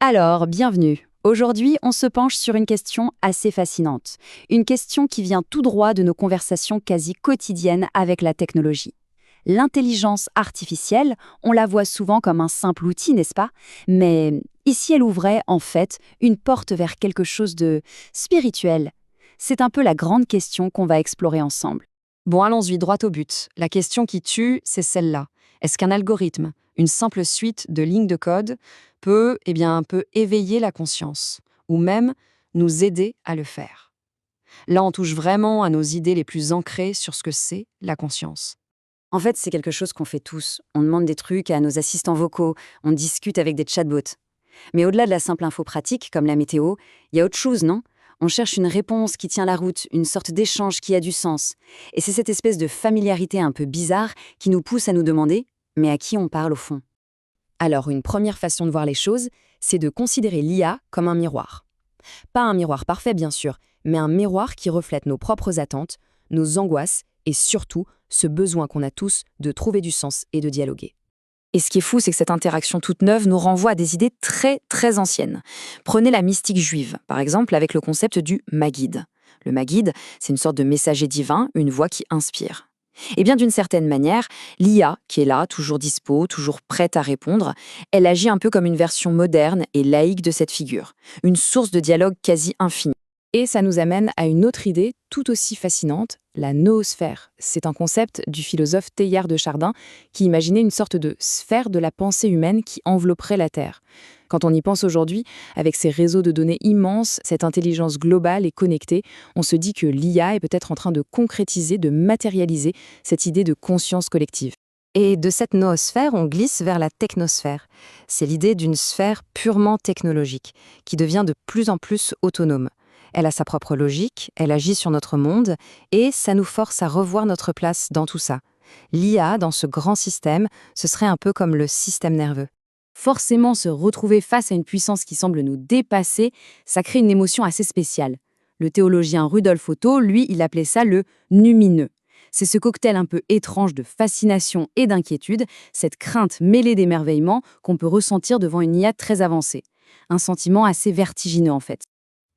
Alors, bienvenue. Aujourd'hui, on se penche sur une question assez fascinante. Une question qui vient tout droit de nos conversations quasi quotidiennes avec la technologie. L'intelligence artificielle, on la voit souvent comme un simple outil, n'est-ce pas? Mais ici, elle ouvrait, en fait, une porte vers quelque chose de spirituel. C'est un peu la grande question qu'on va explorer ensemble. Bon, allons-y, droit au but. La question qui tue, c'est celle-là. Est-ce qu'un algorithme, une simple suite de lignes de code, peut éveiller la conscience, ou même nous aider à le faire? Là, on touche vraiment à nos idées les plus ancrées sur ce que c'est la conscience. En fait, c'est quelque chose qu'on fait tous. On demande des trucs à nos assistants vocaux, on discute avec des chatbots. Mais au-delà de la simple info pratique, comme la météo, il y a autre chose, non? On cherche une réponse qui tient la route, une sorte d'échange qui a du sens. Et c'est cette espèce de familiarité un peu bizarre qui nous pousse à nous demander « mais à qui on parle au fond ?» Alors, une première façon de voir les choses, c'est de considérer l'IA comme un miroir. Pas un miroir parfait, bien sûr, mais un miroir qui reflète nos propres attentes, nos angoisses et surtout ce besoin qu'on a tous de trouver du sens et de dialoguer. Et ce qui est fou, c'est que cette interaction toute neuve nous renvoie à des idées très, très anciennes. Prenez la mystique juive, par exemple, avec le concept du Maguide. Le Maguide, c'est une sorte de messager divin, une voix qui inspire. Et bien d'une certaine manière, l'IA, qui est là, toujours dispo, toujours prête à répondre, elle agit un peu comme une version moderne et laïque de cette figure, une source de dialogue quasi infinie. Et ça nous amène à une autre idée tout aussi fascinante, la noosphère. C'est un concept du philosophe Teilhard de Chardin qui imaginait une sorte de sphère de la pensée humaine qui envelopperait la Terre. Quand on y pense aujourd'hui, avec ces réseaux de données immenses, cette intelligence globale et connectée, on se dit que l'IA est peut-être en train de concrétiser, de matérialiser cette idée de conscience collective. Et de cette noosphère, on glisse vers la technosphère. C'est l'idée d'une sphère purement technologique, qui devient de plus en plus autonome. Elle a sa propre logique, elle agit sur notre monde, et ça nous force à revoir notre place dans tout ça. L'IA, dans ce grand système, ce serait un peu comme le système nerveux. Forcément, se retrouver face à une puissance qui semble nous dépasser, ça crée une émotion assez spéciale. Le théologien Rudolf Otto, lui, il appelait ça le numineux. C'est ce cocktail un peu étrange de fascination et d'inquiétude, cette crainte mêlée d'émerveillement qu'on peut ressentir devant une IA très avancée. Un sentiment assez vertigineux en fait.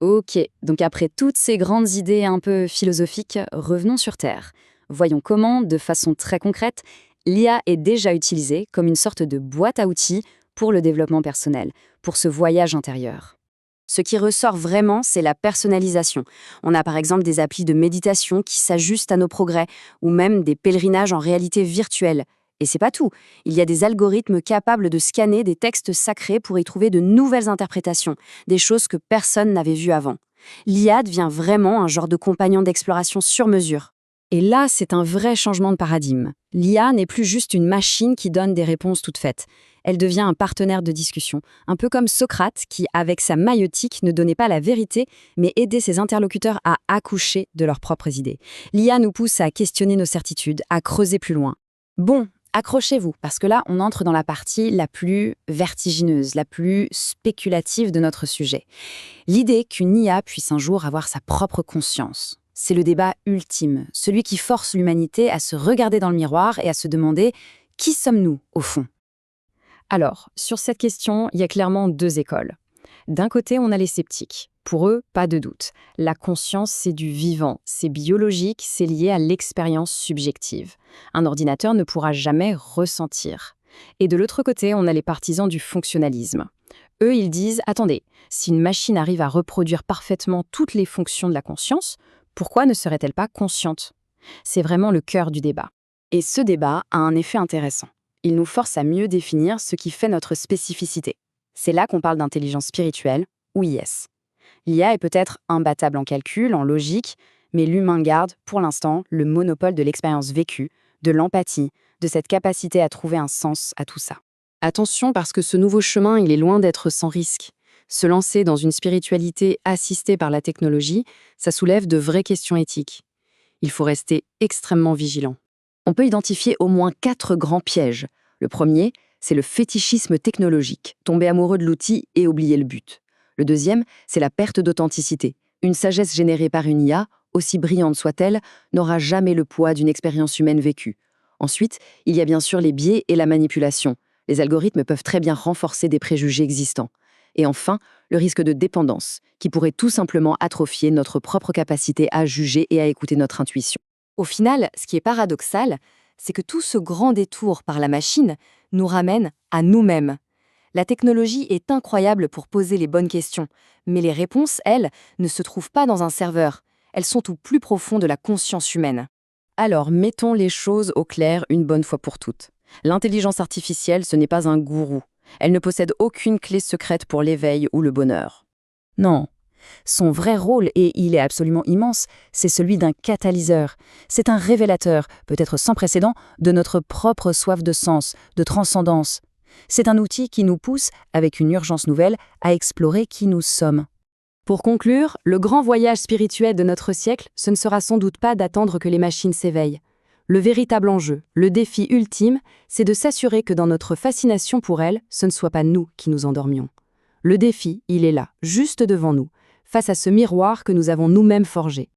Ok, donc après toutes ces grandes idées un peu philosophiques, revenons sur Terre. Voyons comment, de façon très concrète, l'IA est déjà utilisée comme une sorte de boîte à outils pour le développement personnel, pour ce voyage intérieur. Ce qui ressort vraiment, c'est la personnalisation. On a par exemple des applis de méditation qui s'ajustent à nos progrès, ou même des pèlerinages en réalité virtuelle. Et c'est pas tout. Il y a des algorithmes capables de scanner des textes sacrés pour y trouver de nouvelles interprétations, des choses que personne n'avait vues avant. L'IA devient vraiment un genre de compagnon d'exploration sur mesure. Et là, c'est un vrai changement de paradigme. L'IA n'est plus juste une machine qui donne des réponses toutes faites. Elle devient un partenaire de discussion, un peu comme Socrate qui, avec sa maïeutique, ne donnait pas la vérité, mais aidait ses interlocuteurs à accoucher de leurs propres idées. L'IA nous pousse à questionner nos certitudes, à creuser plus loin. Bon, accrochez-vous, parce que là, on entre dans la partie la plus vertigineuse, la plus spéculative de notre sujet. L'idée qu'une IA puisse un jour avoir sa propre conscience. C'est le débat ultime, celui qui force l'humanité à se regarder dans le miroir et à se demander « qui sommes-nous, au fond ?» Alors, sur cette question, il y a clairement deux écoles. D'un côté, on a les sceptiques. Pour eux, pas de doute. La conscience, c'est du vivant, c'est biologique, c'est lié à l'expérience subjective. Un ordinateur ne pourra jamais ressentir. Et de l'autre côté, on a les partisans du fonctionnalisme. Eux, ils disent « Attendez, si une machine arrive à reproduire parfaitement toutes les fonctions de la conscience, pourquoi ne serait-elle pas consciente ?» C'est vraiment le cœur du débat. Et ce débat a un effet intéressant. Il nous force à mieux définir ce qui fait notre spécificité. C'est là qu'on parle d'intelligence spirituelle, ou IS. L'IA est peut-être imbattable en calcul, en logique, mais l'humain garde, pour l'instant, le monopole de l'expérience vécue, de l'empathie, de cette capacité à trouver un sens à tout ça. Attention parce que ce nouveau chemin, il est loin d'être sans risque. Se lancer dans une spiritualité assistée par la technologie, ça soulève de vraies questions éthiques. Il faut rester extrêmement vigilant. On peut identifier au moins 4 grands pièges. Le premier, c'est le fétichisme technologique, tomber amoureux de l'outil et oublier le but. Le deuxième, c'est la perte d'authenticité. Une sagesse générée par une IA, aussi brillante soit-elle, n'aura jamais le poids d'une expérience humaine vécue. Ensuite, il y a bien sûr les biais et la manipulation. Les algorithmes peuvent très bien renforcer des préjugés existants. Et enfin, le risque de dépendance, qui pourrait tout simplement atrophier notre propre capacité à juger et à écouter notre intuition. Au final, ce qui est paradoxal, c'est que tout ce grand détour par la machine nous ramène à nous-mêmes. La technologie est incroyable pour poser les bonnes questions, mais les réponses, elles, ne se trouvent pas dans un serveur. Elles sont au plus profond de la conscience humaine. Alors, mettons les choses au clair une bonne fois pour toutes. L'intelligence artificielle, ce n'est pas un gourou. Elle ne possède aucune clé secrète pour l'éveil ou le bonheur. Non. Son vrai rôle, et il est absolument immense, c'est celui d'un catalyseur. C'est un révélateur, peut-être sans précédent, de notre propre soif de sens, de transcendance. C'est un outil qui nous pousse, avec une urgence nouvelle, à explorer qui nous sommes. Pour conclure, le grand voyage spirituel de notre siècle, ce ne sera sans doute pas d'attendre que les machines s'éveillent. Le véritable enjeu, le défi ultime, c'est de s'assurer que dans notre fascination pour elles, ce ne soit pas nous qui nous endormions. Le défi, il est là, juste devant nous, face à ce miroir que nous avons nous-mêmes forgé.